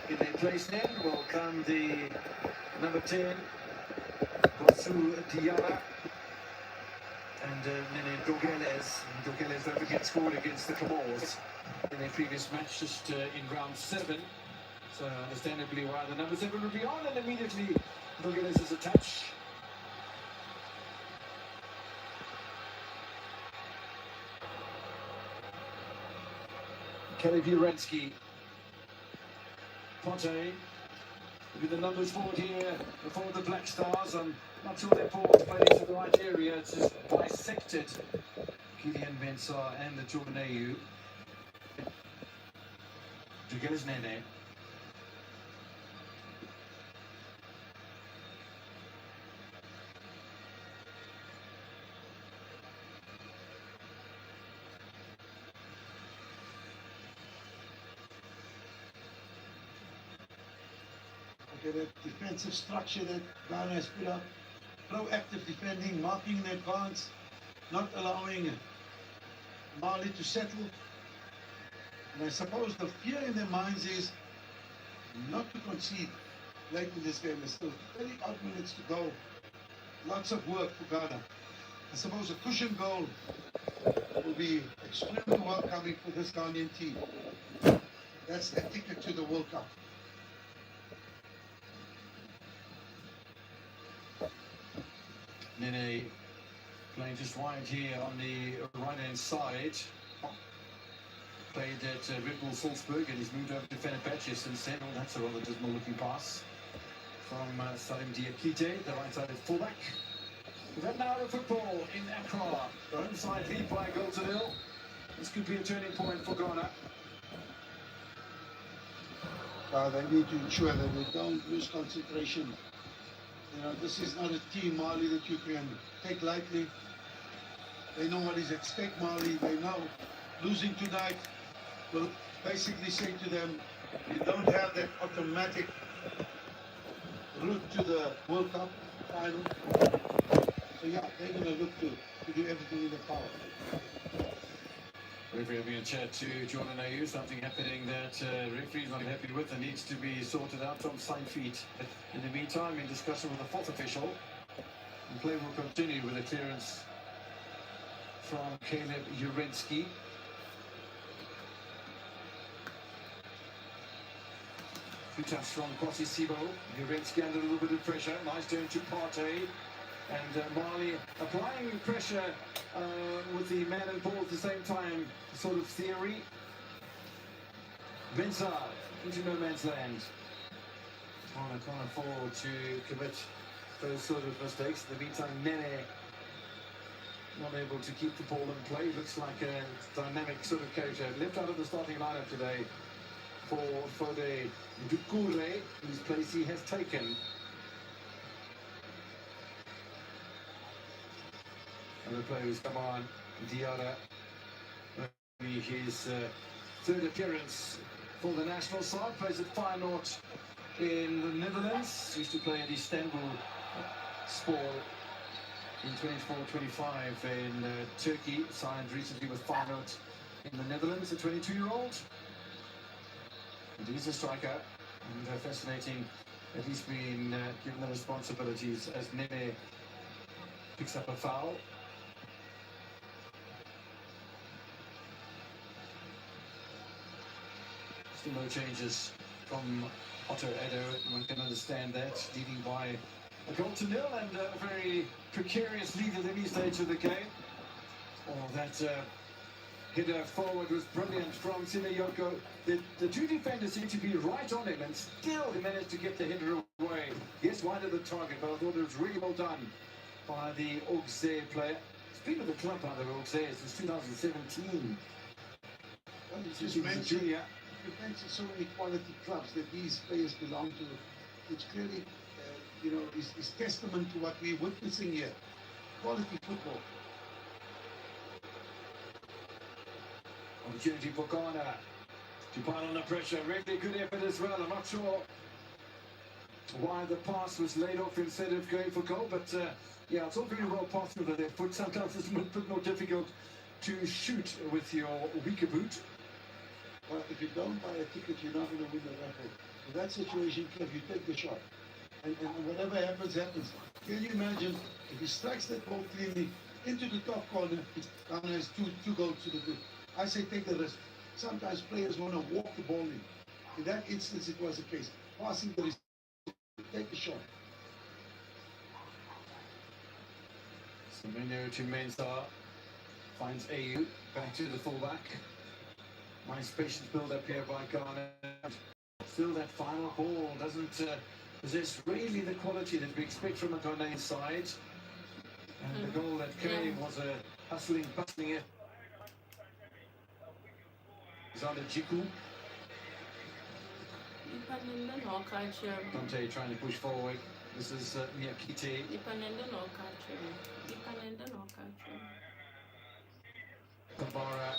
in their place then will come the number 10, Bosu Diarra, and Nene Dogeles. Dogeles, don't forget, scored against the Comores in their previous match, just in round 7. So understandably why the number 7 will be on, and immediately Dogeles is attached. Kelly Burensky, Ponte, with the numbers forward here for the Black Stars. I'm not sure their forwards played into the right area. It's just bisected Gideon Mensah and the Jordaneu. Dugeles Nene. The defensive structure that Ghana has put up, proactive defending, marking in advance, not allowing Mali to settle. And I suppose the fear in their minds is not to concede late in this game. There's still 30 odd minutes to go. Lots of work for Ghana. I suppose a cushion goal will be extremely welcoming for this Ghanaian team. That's the ticket to the World Cup. Nene playing just wide here on the right-hand side. Played at Red Bull Salzburg and he's moved over to Fenerbahce since then. Oh, that's a rather dismal-looking pass from Salim Diakite, the right-sided fullback. We've had an hour of football in Accra. The home side lead by a goal to nil. This could be a turning point for Ghana. They need to ensure that they don't lose concentration. You know, this is not a team, Mali, that you can take lightly. They know what is at stake, Mali. They know losing tonight will basically say to them, you don't have that automatic route to the World Cup final. So yeah, they're going to look to do everything in their power. Referee having a chat to Jordaneu, something happening that referee's not happy with and needs to be sorted out from side feet. In the meantime, in discussion with the fourth official, the play will continue with a clearance from Caleb Urensky. Two touch from Kwasi Sibo. Urensky under a little bit of pressure. Nice turn to Partey. And Mali applying pressure with the man and ball at the same time, sort of theory. Mensah into no man's land. Ghana can't afford to commit those sort of mistakes. In the meantime, Nene not able to keep the ball in play. Looks like a dynamic sort of character. Left out of the starting lineup today for Fode Dukure, whose place he has taken. The players come on. Diarra, his third appearance for the national side, plays at Feyenoord in the Netherlands. Used to play at Istanbul Spor in 24-25 in Turkey. Signed recently with Feyenoord in the Netherlands, a 22-year-old. And he's a striker, and fascinating that he's been given the responsibilities as Nene picks up a foul. Still no changes from Otto Addo. One can understand that, leading by a goal to nil and a very precarious lead at any stage of the game. Oh, that header forward was brilliant from Sinayoko. The two defenders seemed to be right on him and still he managed to get the header away. Yes, wide of the target, but I thought it was really well done by the Auxerre player. He's been with the club under Auxerre since 2017. Well, you just mentioned, you mentioned so many quality clubs that these players belong to, which clearly, you know, is testament to what we're witnessing here. Quality football. Opportunity for Ghana to pile on the pressure. Really good effort as well. I'm not sure why the pass was laid off instead of going for goal, but yeah, it's all very well passed with their foot. Sometimes it's a bit more difficult to shoot with your weaker boot. But if you don't buy a ticket, you're not going to win the raffle. In that situation, Cliff, you take the shot. And whatever happens, happens. Can you imagine if he strikes that ball cleanly into the top corner, Ghana has two goals to the good. I say take the risk. Sometimes players want to walk the ball in. In that instance, it was the case. Passing the risk, take the shot. Samino to Mensah, finds AU, back to the fullback. Nice patience build up here by Ghana. Still that final ball doesn't possess really the quality that we expect from a Ghanaian side. And the goal that came was a hustling, bustling it. Alexander Jiku. Dante trying to push forward. This is Miyakite. Kamara.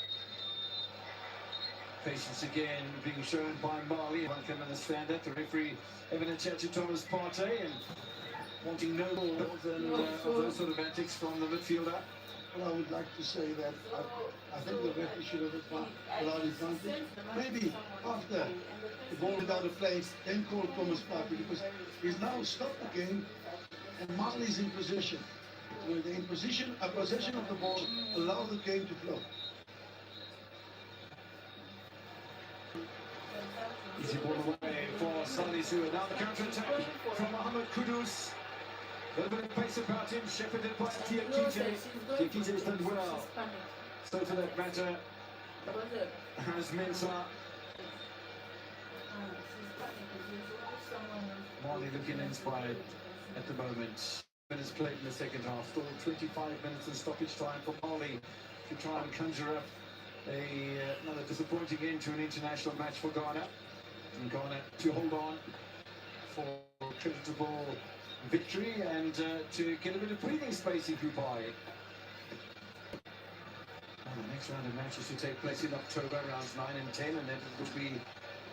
Patience again being shown by Mali. One can understand that. The referee having a chat to Thomas Partey and wanting no more than those sort of antics from the midfielder. Well, I would like to say that I think the referee should have allowed advantage. Maybe after the ball went out of play, then call Thomas Partey because he's now stopped the game and Mali's in possession. When they're in possession of the ball, allow the game to flow. Easy ball away for Salih Sua. Now the counter-attack from Mohamed Kudus. A little bit of pace about him, shepherded by Diakite. Diakite's done well. So for that matter, has Mensah. Mali looking inspired at the moment. Minutes played in the second half. Still 25 minutes of stoppage time for Mali to try and conjure up another disappointing end to an international match for Ghana. And Ghana to hold on for a creditable victory and to get a bit of breathing space if you buy. The next round of matches to take place in October, rounds 9 and 10, and then it will be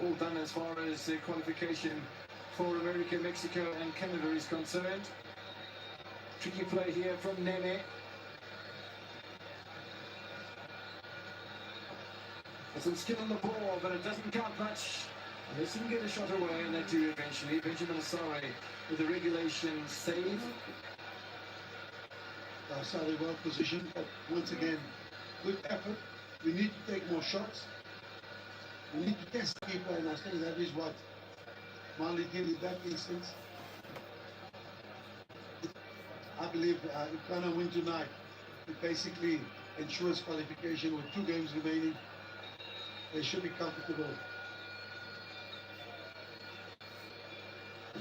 all done as far as the qualification for America, Mexico and Canada is concerned. Tricky play here from Nene. There's some skill on the ball, but it doesn't count much. They can get a shot away, and they do eventually. Benjamin Asare with a regulation save. Asare well positioned, but once again, good effort. We need to take more shots. We need to test the keeper, and I think that is what Mali did in that instance. I believe if Ghana win tonight, it basically ensures qualification with 2 games remaining. They should be comfortable.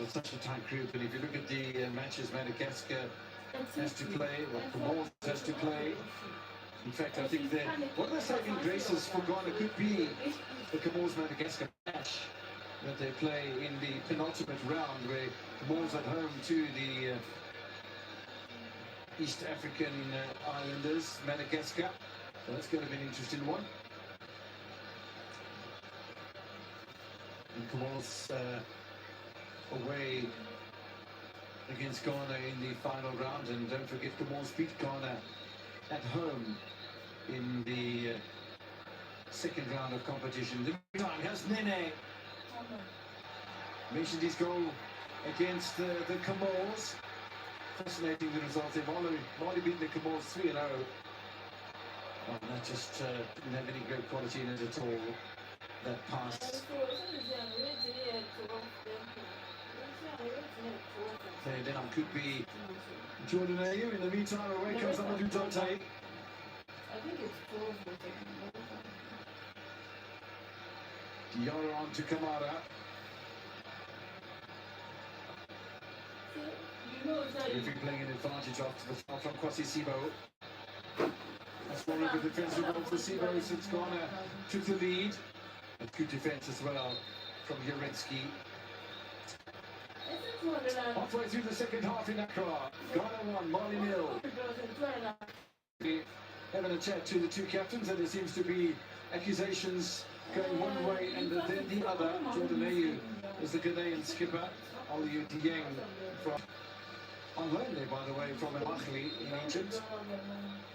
It's such a tight group, and if you look at the matches Madagascar has to play, what Comoros has to play. In fact, I think that one of the saving graces for Ghana could be the Comoros-Madagascar match that they play in the penultimate round, where Comoros at home to the East African islanders, Madagascar. So that's going to be an interesting one. And Comoros away against Ghana in the final round, and don't forget Comoros beat Ghana at home in the second round of competition. The time has Nene mentioned his goal against the Comoros. Fascinating the result there. Mali beat the Comoros 3-0. Well, that just didn't have any great quality in it at all, that pass. There down could be Jordan AU. In the meantime, away comes Amadou Dante. I think it's 12. Diarra on to Kamara. Referee playing an advantage after the foul from Kwasi Sibo. That's one of the defensive role for Sibo since Ghana took the lead. A good defense as well from Uretsky. Halfway through the second half in Accra, Ghana 1, Mali 0. Having a chat to the two captains, and there seems to be accusations going one way and then the other. Jordan AU is the Ghanaian skipper. Aliou Dieng from on loan there, by the way, from Al Ahly in Egypt,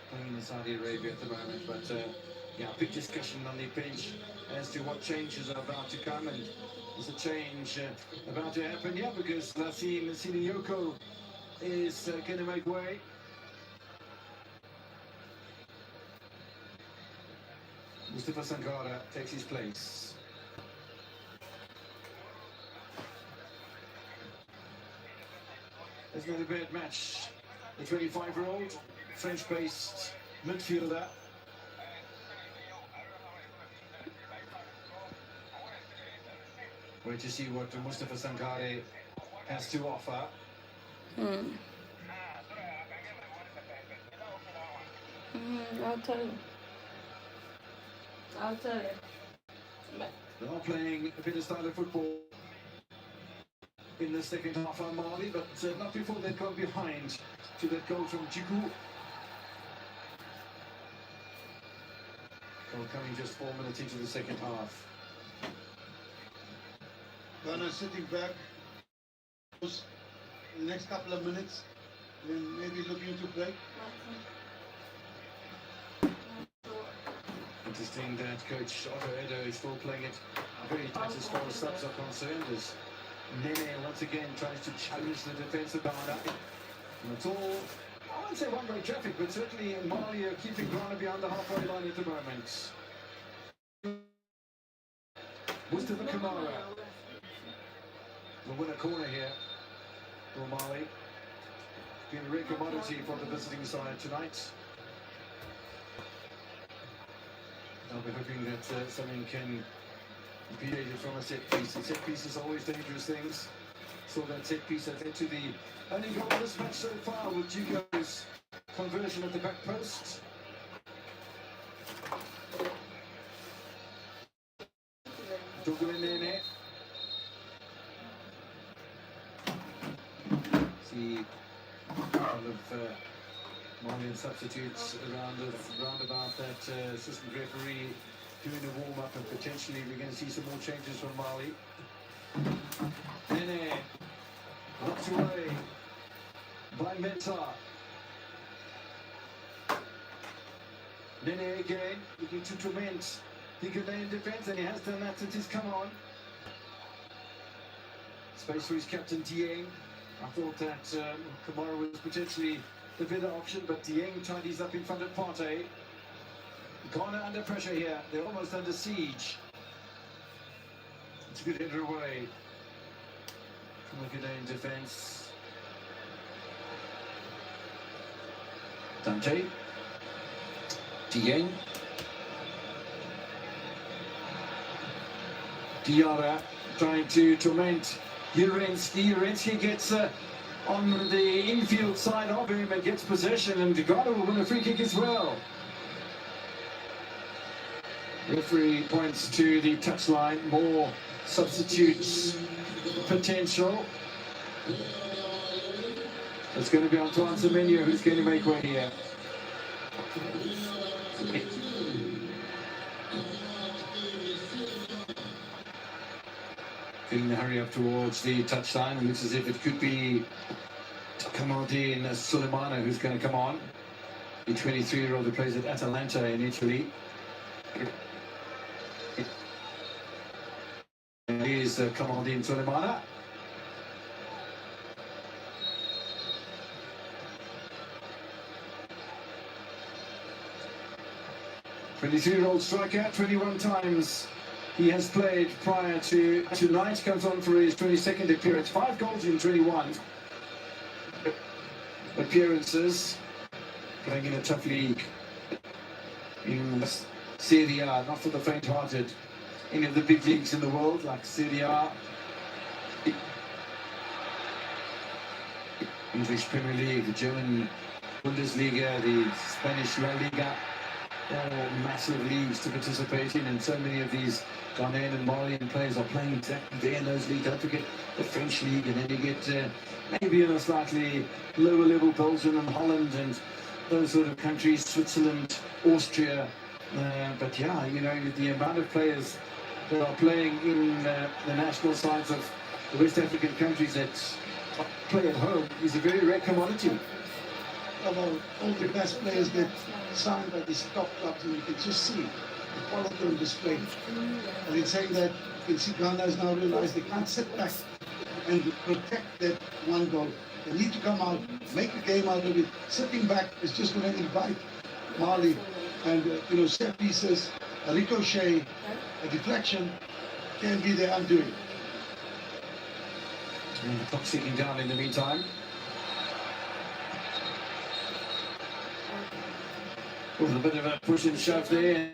playing in Saudi Arabia at the moment. But Yeah, big discussion on the bench as to what changes are about to come, and there's a change about to happen, yeah, because Lassine Siniyoko is going to make way. Mustafa Sankara takes his place. It's not a bad match. The 25-year-old French-based midfielder. Wait to see what Mustafa Sankare has to offer. I'll tell you. I'll tell you. They are playing a bit of style of football in the second half on Mali, but not before they've gone behind to that goal from Djikou. Goal coming just 4 minutes into the second half. Ghana sitting back in the next couple of minutes, then maybe looking to break. Interesting that coach Otto Edo is still playing it very tight as far as subs are concerned, as Nene once again tries to challenge the defence of Ghana. And it's all, I won't say one-way traffic, but certainly Mali are keeping Ghana beyond the halfway line at the moment. Mustafa Kamara will win a corner here for Mali. Been a rare commodity for the visiting side tonight. I'll be hoping that something can be created from a set piece. And set pieces are always dangerous things. Saw that set piece that led to the only goal of this match so far with Djiko's conversion at the back post. Nene. See a lot of Malian substitutes around about that assistant referee doing a warm-up, and potentially we're going to see some more changes from Mali. Nene knocked away by Meta. Nene again looking to torment the Ghanaian defence, and he has done that since he's come on. Space for his captain Dieng. I thought that Kamara was potentially the better option, but Dieng tidies up in front of Partey. Ghana under pressure here. They're almost under siege. It's a good header away from the Ghanaian defence. Dante. Dieng. Diarra trying to torment Urensky. Urensky gets on the infield side of him and gets possession, and Ghana will win a free kick as well. Referee points to the touchline. More substitutes potential. It's going to be Antoine Semenyo who's going to make way here. Getting the hurry up towards the touchline. It looks as if it could be Kamaldeen Sulemana who's going to come on. The 23-year-old who plays at Atalanta in Italy. Here's Kamaldeen Sulemana. A 23-year-old striker, 21 times he has played prior to tonight. Comes on for his 22nd appearance. 5 goals in 21 appearances. Playing in a tough league in Serie A, not for the faint-hearted. Any of the big leagues in the world, like Serie A, English Premier League, the German Bundesliga, the Spanish La Liga. All massive leagues to participate in, and so many of these Ghanaian and Malian players are playing exactly there in those leagues. Don't forget the French league, and then you get maybe in a slightly lower level Belgium and Holland and those sort of countries, Switzerland, Austria. But yeah, you know, the amount of players that are playing in the national sides of the West African countries that play at home is a very rare commodity. of all the best players get signed by these top clubs, and you can just see the quality on display. And in saying that, you can see Ghana has now realized they can't sit back and protect that one goal. They need to come out, make a game out of it. Sitting back is just going to invite Mali, and set pieces, a ricochet, a deflection can be their undoing. And the clock's ticking down in the meantime. With a bit of a push and shove there.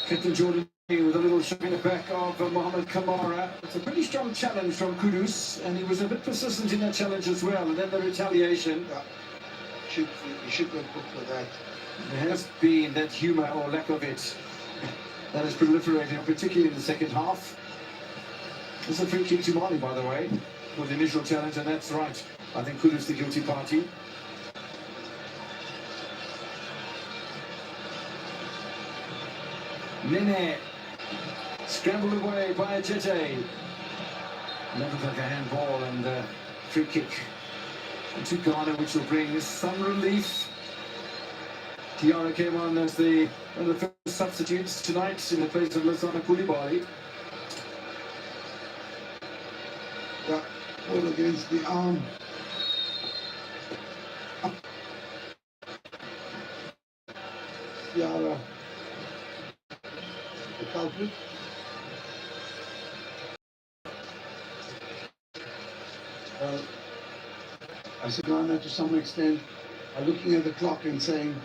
Captain Jordan with a little shove in the back of Mohamed Kamara. It's a pretty strong challenge from Kudus, and he was a bit persistent in that challenge as well. And then the retaliation. Yeah. You should go book for that. There has been that humour or lack of it that has proliferated, particularly in the second half. This is a free kick to Mali, by the way, with the initial challenge, and that's right. I think Kudus the guilty party. Nene, scrambled away by Ajete. Never like a handball, and free kick to Ghana, which will bring some relief. Diarra came on as one of the first substitutes tonight in the place of Lazana Koulibaly. Yeah, ball against the arm. Diarra, the culprit. I said Ghana to some extent are looking at the clock and saying,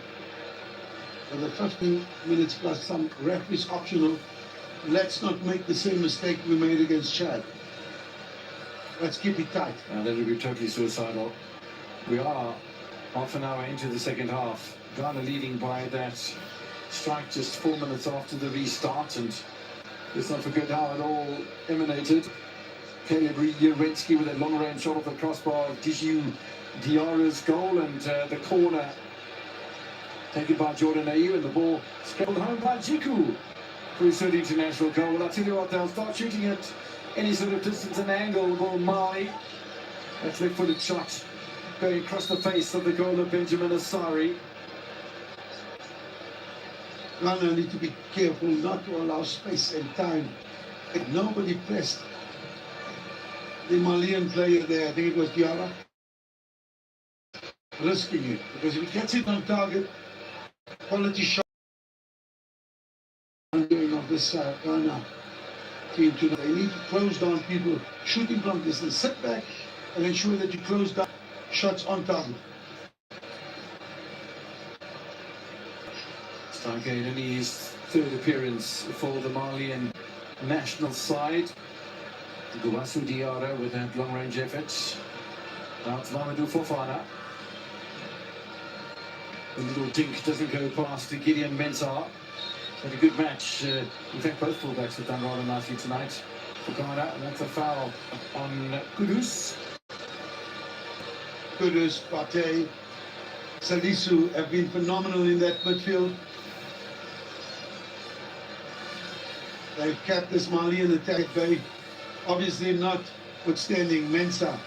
for the 15 minutes plus some referees optional, let's not make the same mistake we made against Chad. Let's keep it tight. That would be totally suicidal. We are half an hour into the second half. Ghana leading by that strike just 4 minutes after the restart, and let's not forget how it all emanated. Caleb Uretsky with a long range shot off the crossbar of Diarra's goal, and the corner taken by Jordan Ayew, and the ball scrambled home by Jiku for his third international goal. Well, I'll tell you what, they'll start shooting at any sort of distance and angle. Will Mali, that left-footed shot going across the face of the goal of Benjamin Asari. Ghana need to be careful not to allow space and time. If nobody pressed the Malian player there, I think it was Diarra, risking it, because if he gets it on target, quality shot of this Ghana team tonight. They need to close down people, shooting from distance, sit back and ensure that you close down shots on target. Striker in his third appearance for the Malian national side. Guwasu Diarra with that long-range effort. Now it's Mamadou Fofana. The little dink doesn't go past Gideon Mensah. Had a good match. In fact, both fullbacks have done rather nicely tonight for Ghana, and that's a foul on Kudus. Kudus, Partey, Salisu have been phenomenal in that midfield. They've kept this Malian attack at bay. Obviously not withstanding Mensah,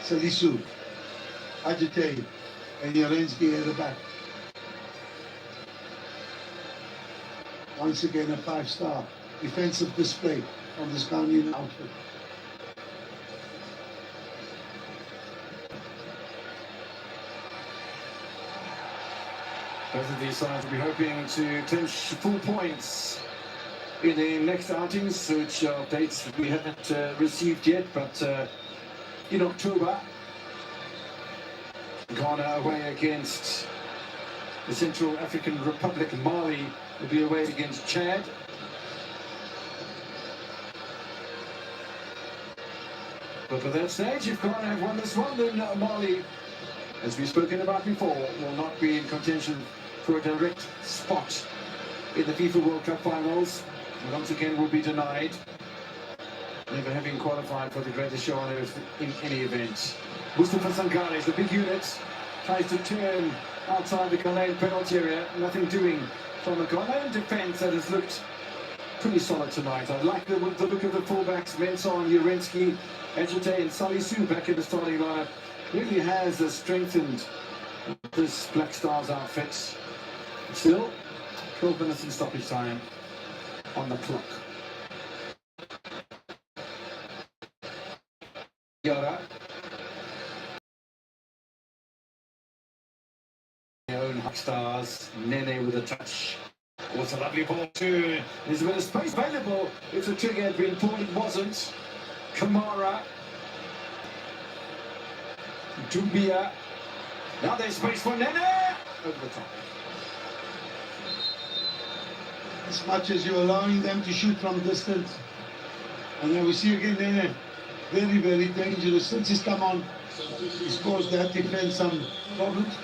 Salisu, Ajete, and Uretsky at the back. Once again, a 5-star defensive display from this Ghanaian outfit. Both of these sides will be hoping to clinch full points in the next outings, which are dates we haven't received yet, but in October, Ghana away against the Central African Republic. Mali will be away against Chad. But for that stage, if Ghana have won this one, then Mali, as we've spoken about before, will not be in contention for a direct spot in the FIFA World Cup finals. And once again will be denied, never having qualified for the greatest show on earth in any event. Mustafa Sangare is the big unit, tries to turn outside the Ghanaian penalty area, nothing doing from the Ghanaian defence that has looked pretty solid tonight. I like the look of the fullbacks, Mensah and Uretsky, Ajete and Salisu back in the starting lineup. really has strengthened this Black Stars outfit. Still, 12 minutes in stoppage time on the clock. Yara. Own Black Stars. Nene with a touch. Oh, it's a lovely ball too. There's a bit of space available. If the trigger had been pulled, it wasn't. Kamara. Dumbia. Now there's space for Nene. Over the top. As much as you're allowing them to shoot from distance. And then we see again Nene, very, very dangerous. Since he's come on, he's caused that defense some problems.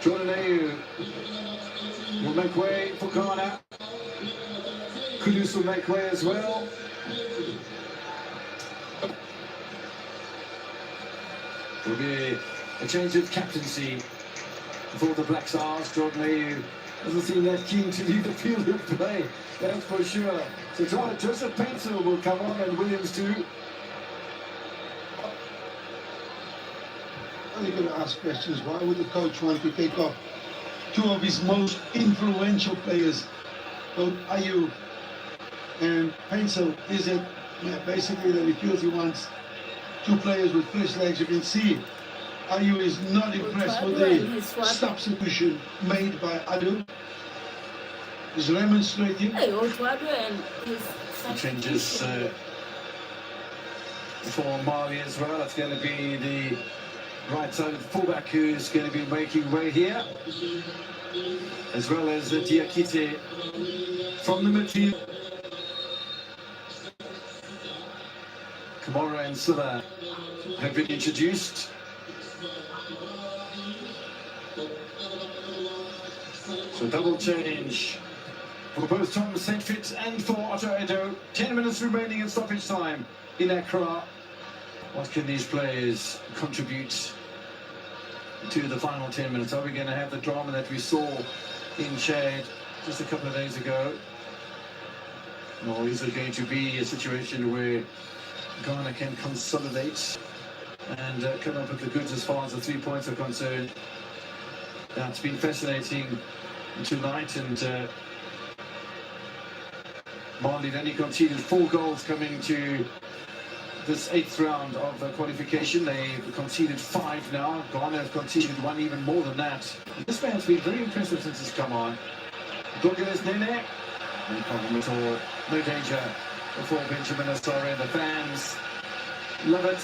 Jordan Ayew will make way for Ghana. Kudus will make way as well. Will be a change of captaincy for the Black Stars. Jordan Ayew doesn't seem that keen to leave the field of play, that's for sure. So Joseph Pencil will come on and Williams too. You're going to ask questions. Why would the coach want to take off two of his most influential players, both Ayew and Pencil? Is it basically that he feels he wants two players with fresh legs? You can see Ayew is not impressed with the substitution made by Ayew. He's remonstrating. Changes for Mali as well. It's going to be the right-sided fullback who's going to be making way here, as well as Diakite from the midfield. Kamara and Silla have been introduced. So double change for both Tom Saintfit and for Otto Edo. 10 minutes remaining in stoppage time in Accra. What can these players contribute to the final 10 minutes? Are we going to have the drama that we saw in Chad just a couple of days ago? Or is it going to be a situation where Ghana can consolidate and come up with the goods as far as the 3 points are concerned? That's been fascinating tonight, and Mali only conceded 4 goals coming to this 8th round of qualification. They've conceded 5 now. Ghana have conceded 1, even more than that. This man's been very impressive since he's come on. Gogo's Nene. No problem at all. No danger for Benjamin Asare. The fans love it.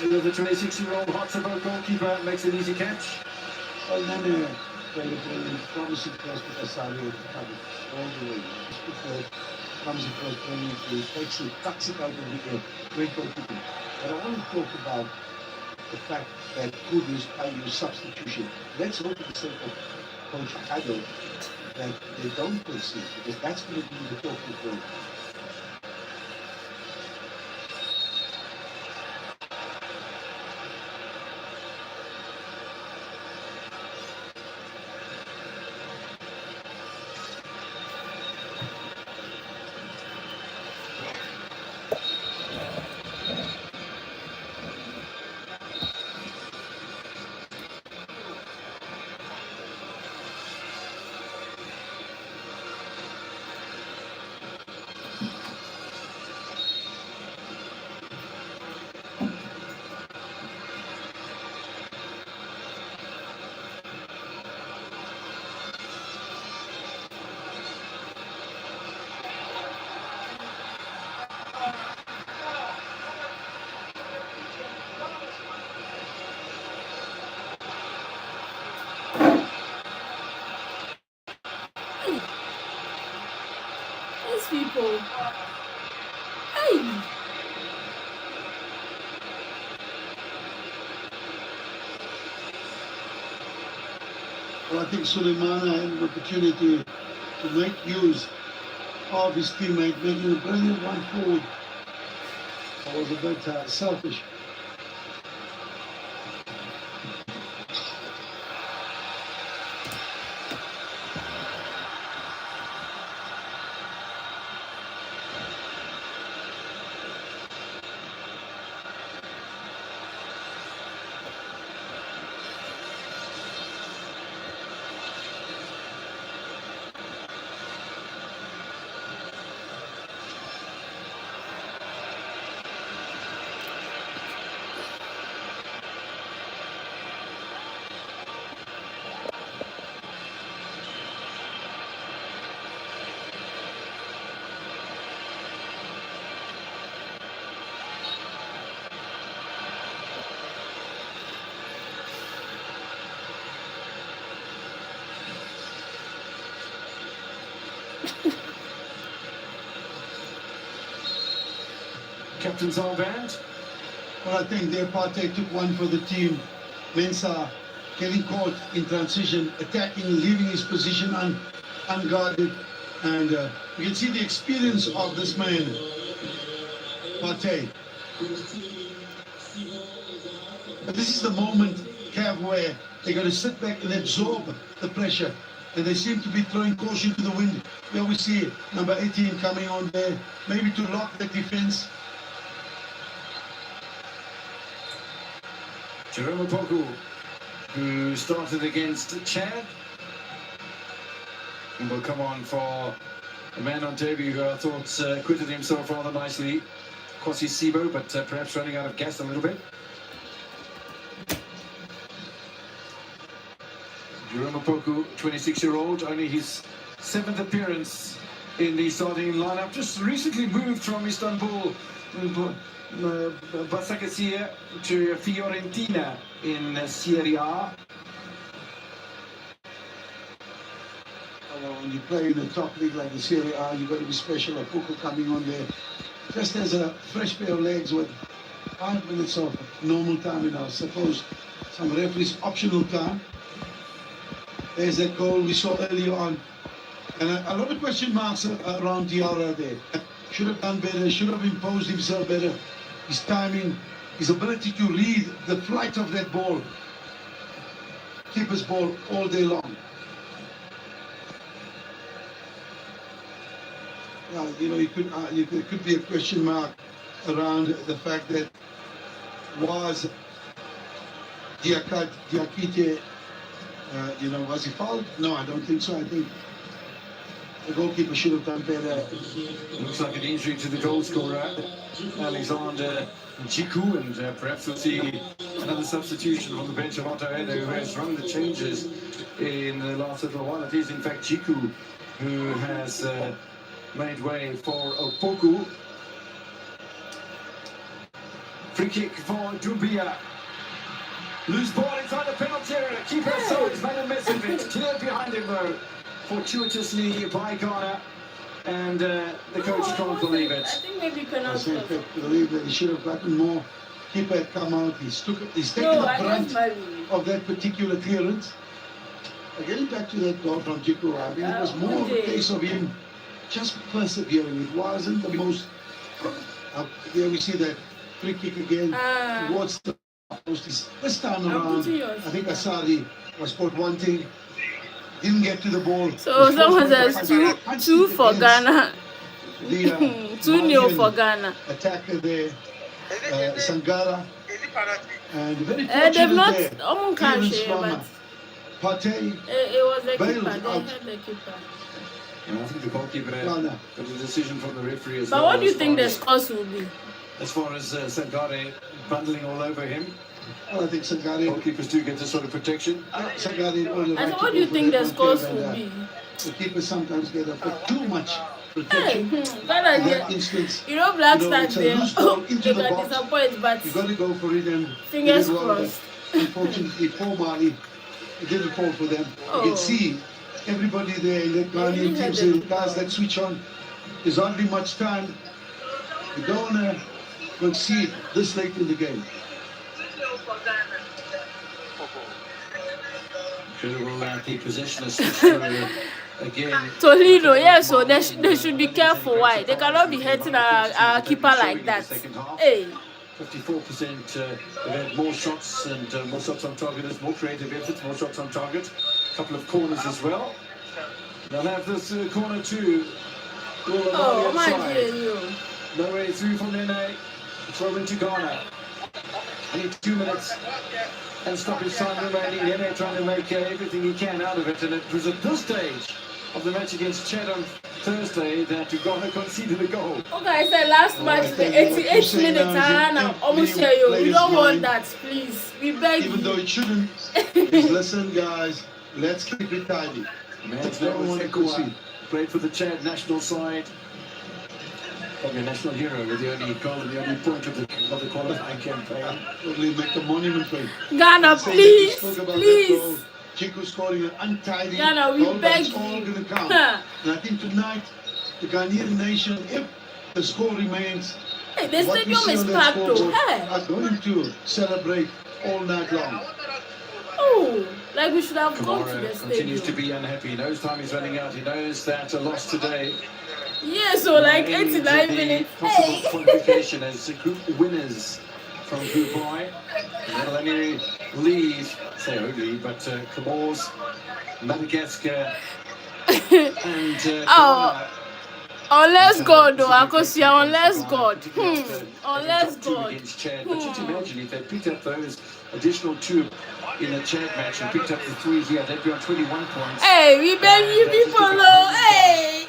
The 26-year-old Hotspur goalkeeper makes an easy catch. Well, Nene played a promising cross with Asare with the cover all the way. Comes across brilliantly, takes it, cuts it out of the air. Great goalkeeping. But I want to talk about the fact that Kudus Ayew's substitution. Let's hope for the sake of Coach Ado that they don't concede, because that's going to be the talking point. These people. Hey! Well, I think Suleimana had an opportunity to make use of his teammate, making a brilliant one forward. I was a bit selfish. Captain's armband. Well, I think their party took one for the team. Mensah getting caught in transition, attacking, leaving his position unguarded. And you can see the experience of this man, Partey. But this is the moment, Cav, where they're going to sit back and absorb the pressure. And they seem to be throwing caution to the wind. Here we see number 18 coming on there, maybe to lock the defense. Jerome Opoku, who started against Chad, and will come on for a man on debut who I thought acquitted himself rather nicely. Kwasi Sibo, but perhaps running out of gas a little bit. Jerome Opoku, 26-year-old, only his 7th appearance in the starting lineup. Just recently moved from Istanbul, Basaksehir to Fiorentina in Serie A. When you play in the top league like the Serie A, you've got to be special. Opoku coming on there just as a fresh pair of legs with 5 minutes of normal time and I suppose some referees optional time. There's that goal we saw earlier on. And a lot of question marks around Diarra there. Should have done better, should have imposed himself better. His timing, his ability to read the flight of that ball. Keeper's ball all day long. You know, it could be a question mark around the fact that was Diakite, was he fouled? No, I don't think so. I think the goalkeeper should have done better. Looks like an injury to the goal scorer, Alexander Jiku, and perhaps we'll see another substitution from the bench of Otto Edo, who has run the changes in the last little while. It is in fact Jiku who has made way for Opoku. Free kick for Dumbia. Loose ball inside the penalty area. Keeper so it's made a mess of it. Cleared behind him though, fortuitously by Ghana. And the coach can't believe it. I think maybe you can also. I believe that he should have gotten more. Keeper had come out. He's taken the brunt of that particular clearance. Getting back to that goal from Jiku, I mean, it was more of a case of him just persevering. It wasn't the most. Here we see that free kick again towards the post. This time around, I think Asadi was caught wanting. Didn't get to the ball. So someone says two for Ghana. 2-0 for Ghana. Attacker there, Sangara. And very they've not there. but Partey. it was the keeper. They out. had the keeper. And I think the goalkeeper got a decision from the referee as well. But what do you think the scores will be? As far as Sangare bundling all over him, Well, I think Sangare. goalkeepers do get this sort of protection. Sangare. I said, what do you think the scores will be? The keepers sometimes get a bit too much protection. In Ghana, that instance, you know, Black it's Stars, a they loose ball into the can box. disappoint, but You got to go for it and fingers it did well, crossed. but Unfortunately, for Mali, it didn't fall for them. You can see everybody there in the Ghanaian team saying, guys, let's switch on. There's hardly much time. You don't want to concede this late in the game. Incredible the possession has switched to again. Toledo, yes, so they should be careful. Why? They cannot be hitting our keeper like that. Hey. 54%, they've had more shots and more shots on target, there's more creative efforts, more shots on target, a couple of corners as well. They'll have this corner too. Oh, my dear. No way through from Nene, throw into Ghana. Only 2 minutes and stoppage time remaining. Nene trying to make everything he can out of it, and it was at this stage of the match against Chad on Thursday that Ghana conceded a goal. Okay, I said last match, the 88th minute, and almost hear you. We don't want that, please. We beg you. Even though it shouldn't, please listen, guys. Let's keep it tidy. Man's name was Ekua, played for the Chad national side. Probably a national hero with the only goal and the only point of the qualifying campaign. Probably make a monument for him. Ghana, please, please. Chico scoring an untidy Ghana, we goal, but beg it's all you. going to count. Huh. And I think tonight, the Ghanaian nation, if the score remains, Hey, the what we stadium see is on that packed though. scoreboard Hey. are going to celebrate all night long. Oh, like we should have gone to Kamara the continues to stadium. be unhappy. He knows time is running out. He knows that a loss today Yeah, so like will end 89 the minutes. possible Hey. qualification as the group winners from Group I. They'll only leave, say only, but Comores, Madagascar, and Oh. Unless God, though, Akosia, unless God. Unless God. Against Chad. But just imagine if they picked up those additional 2 in a Chad match and picked up the 3 here, they'd be on 21 points. Hey, we beg you people, though. Hey.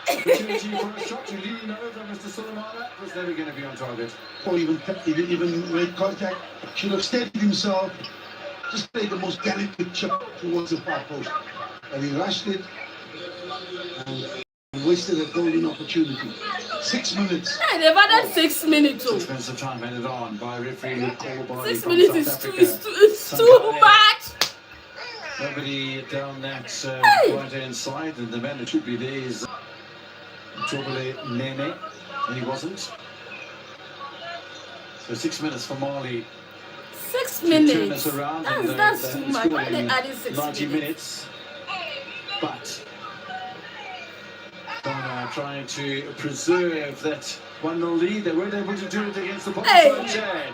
Opportunity for a shot to lean over Mr. Sulemana was never going to be on target. Or even made contact, should have steadied himself, just played the most delicate chip towards the far post. And he rushed it and wasted a golden opportunity. 6 minutes. Hey, they've added 6 minutes. 6 minutes of time handed on by a referee with call body 6 from minutes South is Africa. too much. Nobody down that right hand side, and the man that should be there is Tobele Nene, and he wasn't. So 6 minutes for Mali 6 to turn minutes. us around. That's too much. Why scored they in added 6 90 minutes? minutes. But Ghana trying to preserve that 1-0 lead. They weren't able to do it against the bottom Hey. side Chad.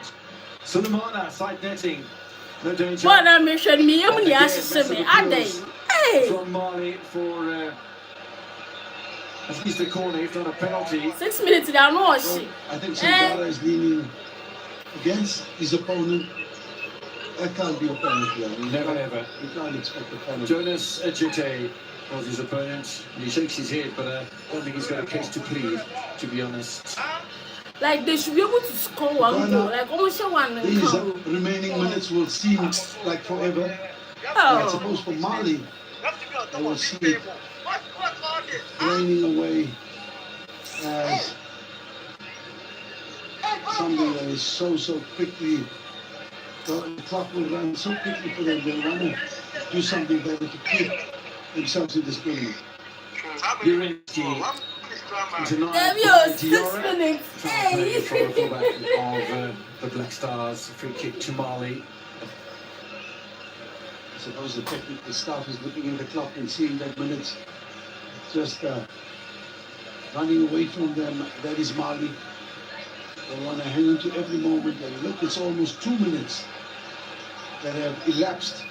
Sulemana, side netting. No danger. What a mission me. I'm And going again, to massive say, appeals hey. from Mali for at least a corner, if not a penalty. 6 minutes, they are not So shit. I think Sangara is leaning against his opponent. That can't be a penalty. I mean, Never ever. You can't expect a penalty. Jonas Ajite was his opponent. He shakes his head, but I don't think he's got a case to plead, to be honest. Like they should be able to score one goal. Like almost one and These count. remaining minutes will seem like forever. I Oh. suppose for Mali, I will see it draining away as something that is so quickly. The clock will run so quickly for them. They'll want to do something better to keep themselves in this game. Urinski denied Damn by you, 6 Diarra. minutes. Trying to play Hey. for the fullback of the Black Stars. Free kick to Mali. I suppose the technical staff is looking at the clock and seeing that minutes just running away from them. That is Mali. They want to hang on to every moment. And look, it's almost 2 minutes that have elapsed.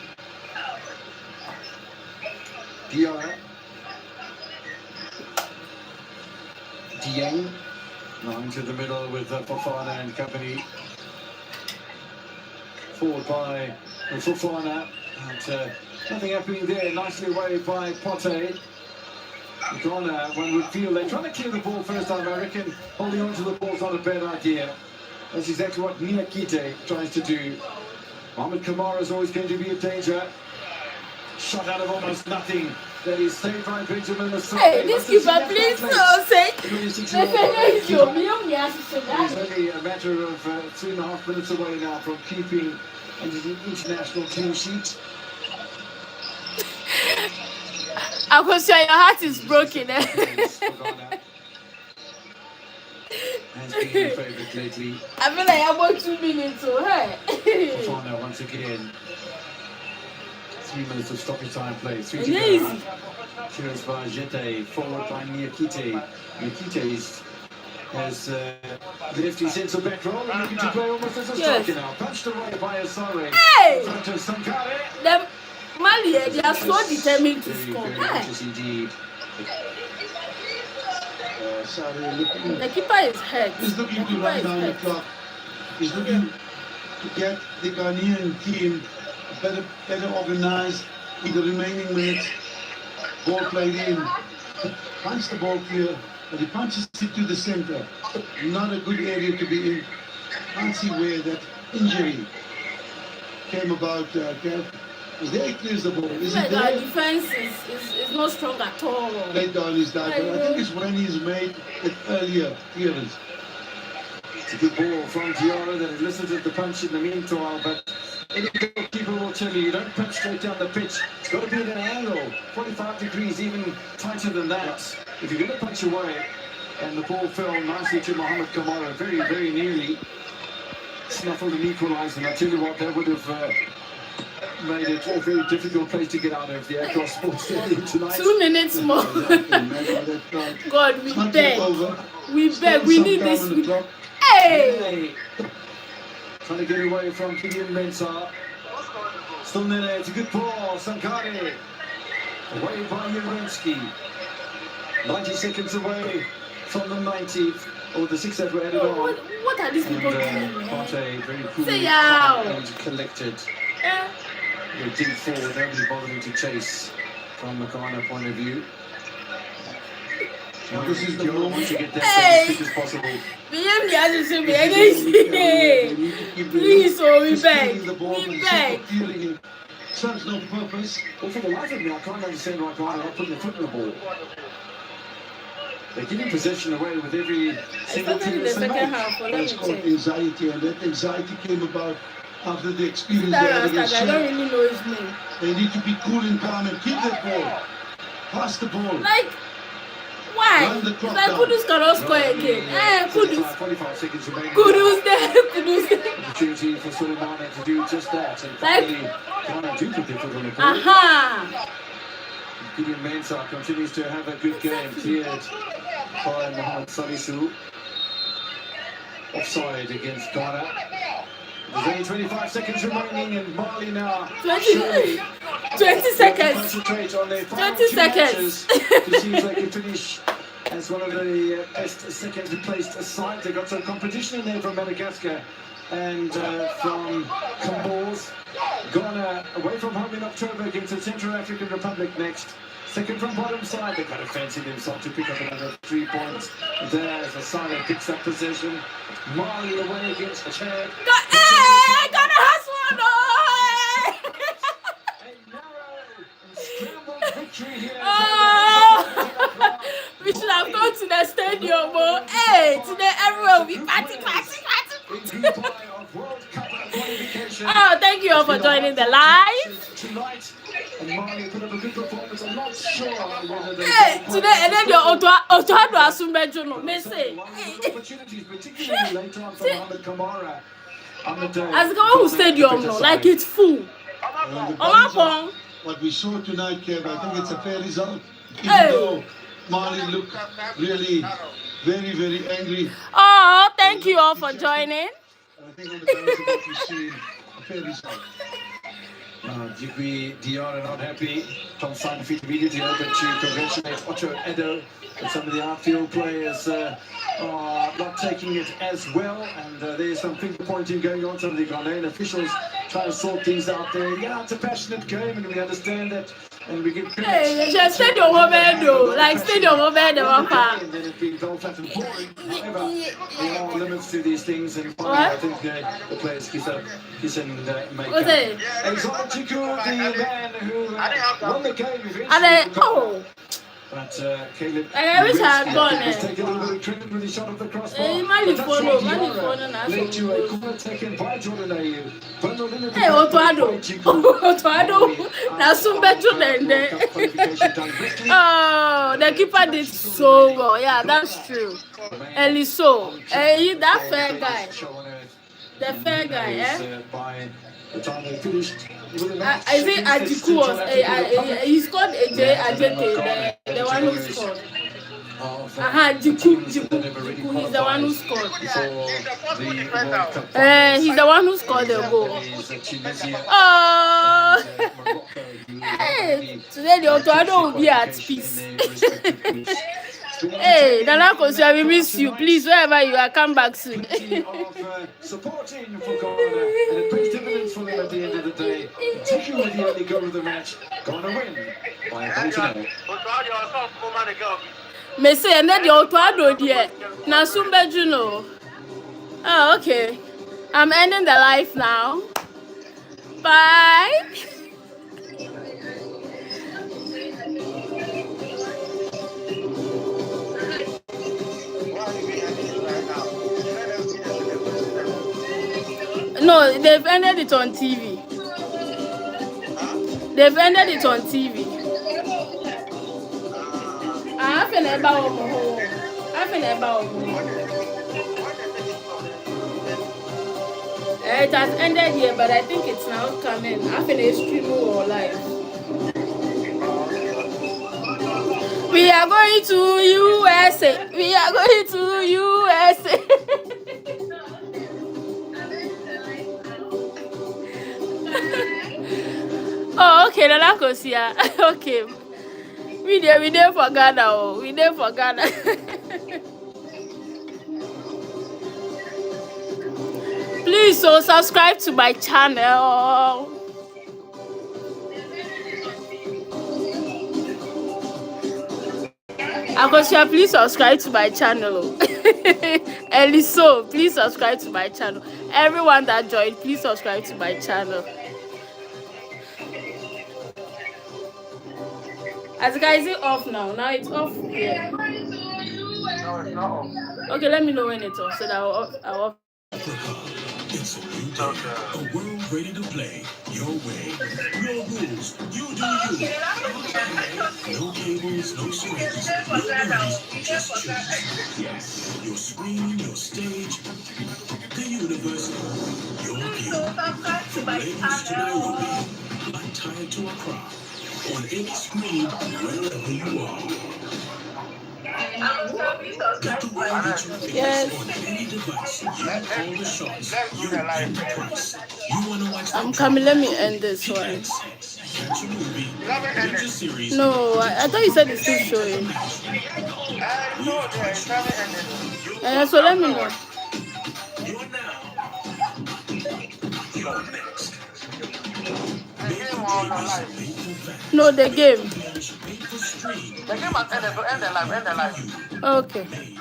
Diarra. Dieng. Now into the middle with Fofana and company. Forward by Fofana. And nothing happening there. Nicely away by Pote. Ghana, one would feel they're trying to clear the ball first time. I reckon holding on to the ball is not a bad idea. That's exactly what Niakite tries to do. Mohamed Kamara is always going to be a danger. Shot out of almost nothing. That is saved by Benjamin Masai. Hey, this keeper, please don't say. It's only a matter of 3.5 minutes away now from keeping an international clean sheet. Akosia, your heart is broken. Has been the favourite lately. I feel like I'm about 2 minutes, so hey. Fofana once again. 3 minutes of stoppage time play. 3 to Easy. go. Clearance by Jete, forward by Niakite. Niakite has left his centre back role and looking to play almost as a striker now. Punched away by Asare. Hey! In front of Sankare. Them Mali, they are so determined to Very, score. very Hey. anxious indeed. Sari looking, The keeper is hurt. he's looking The to keeper run is down the hurt. clock. He's looking to get the Ghanaian team better organized in the remaining minutes. Ball played in. Punch the ball clear, but he punches it to the center. Not a good area to be in. Can't see where that injury came about. Kev. Is there he clears the ball? Is Like it our there? defense is not strong at all. Laid down his dive, but I think it's when he's made it earlier clearance. It's a good ball from Diarra that elicited the punch in the meantime, but Any goalkeeper will tell you don't punch straight down the pitch. It's got to be at an angle, 45 degrees, even tighter than that. If you're going to punch away, and the ball fell nicely to Mohamed Kamara, very, very nearly snuffled an equaliser. And I tell you what, that would have made it a very difficult place to get out of the Accra Sports Stadium tonight. 2 minutes more. God, we beg. We beg. We need this. Hey! Trying to get away from Gideon Mensah. Still in there. It's a good ball. Sankare. Away by Urensky. 90 seconds away from the 90th. Or the 6 that were added on. What are these people doing? Partey very cool and collected. They dig forward, nobody bothering to chase from the Ghana point of view. Well, this is the moment to get that as quick as possible. Please, oh, we beg. We beg. Serves no purpose. Well, for the life of me, I can't understand why Ghana are not putting their foot in the ball. They're giving possession away with every single team in the second half. It's called anxiety, and that anxiety came about after the experience they had against I don't really know his name. They need to be cool and calm and keep that ball. Pass the ball. Like, why? Like Kudus cannot score again. Kudus. 45 seconds remaining. Kudus there. Kudus there. Opportunity for Suleiman to do just that. And finally, Ghana do put their foot on the ball. Aha! Gideon Mensah continues to have a good game, cleared by Mohamed Salisu. Offside against Ghana. There's only 25 seconds remaining, and Mali now 20 seconds. Concentrate on their 20 seconds. It seems like they finish as one of the best second placed sides. They got some competition in there from Madagascar and from Comoros. Ghana away from home in October against the Central African Republic next. Second from bottom side, they kind of fancy themselves to pick up another 3 points. There's a side that picks up possession. Mali away against Chad. Ghana has one! A narrow and scrambled victory here. We should have gone to the stadium, but hey, today everyone will be party. Oh, thank you all for joining the live. Tonight, and Mali put up a good performance. I'm not sure whether they today, and then your Otoado Asumbejo, me say. Opportunities, particularly later on for Mohamed Kamara on the day. As go to stadium, no, like it's full. What we saw tonight, Kev, I think it's a fair result. Even though Mali look really very, very angry. Oh, thank you all for joining. I think on the balance of what we've seen, a fair result. Jigwe DR are not happy. Tom signed the feet immediately over to congratulate Otto Edo. But some of the outfield players are not taking it as well. And there's some finger pointing going on. Some of the Ghanaian officials trying to sort things out there. Yeah, it's a passionate game and we understand that. And we give credit. Hey, just stadium over like stadium over there. And then it being dull, flat and boring. However, there are limits to these things. And finally, I think the players kiss and make What's it? Exotico, the man who won the game eventually. But Caleb, I wish I had gone. Take a little bit of credit with the shot of the crossbar. Hey, led to a corner taken by Jordan Ayew. Hey, Otoado, that's some better than that. Oh, the keeper did so well. Yeah, that's true. Eliso, hey, that fair guy. The fair guy, eh? By the time they finished. I think Ajiku was he scored the one who scored. Jiku, he's the one who scored. He's the one who scored the goal. Oh, hey, today the Otoado will be at peace. Hey, Nanako, we miss you. Please, wherever you are, come back soon. Supporting for Ghana, and it pays dividends for them at the end of the day. Particularly the only goal of the match. Ghana win by a goal to nil. Me say, and then the Otoado dear. Now, Sumbejuno. Oh, okay. I'm ending the live now. Bye. No, they've ended it on TV. They've ended it on TV. I feel about it has ended here, but I think it's now coming. I feel it's streaming or live. We are going to USA. We are going to USA. Oh, okay, the lack of here. Okay. We there for Ghana. Oh. We there for Ghana. Please, so subscribe to my channel. Akosia, please subscribe to my channel. Eliso, please subscribe to my channel. Everyone that joined, please subscribe to my channel. As guys, is it off now? Now it's off here. No, it's not off. Okay, let me know when it's off so that I'll off. It's a new day, a world ready to play your way. Your rules, you do you. No cables, no strings, no worries, just choose. Yes, your screen, your stage, the universe, your view. From Lagos to Nairobi, like tied to Accra, on any screen, wherever you are. Get the way that you feel on any device. You call the shots. You get the price. You want to watch I'm coming. Let me end this one. catch a movie, binge a series. No, I thought you said it's still showing. So let me know. You're now. You're next. No, the game. Pay for stream. The game has ended, so end the live. Okay. Made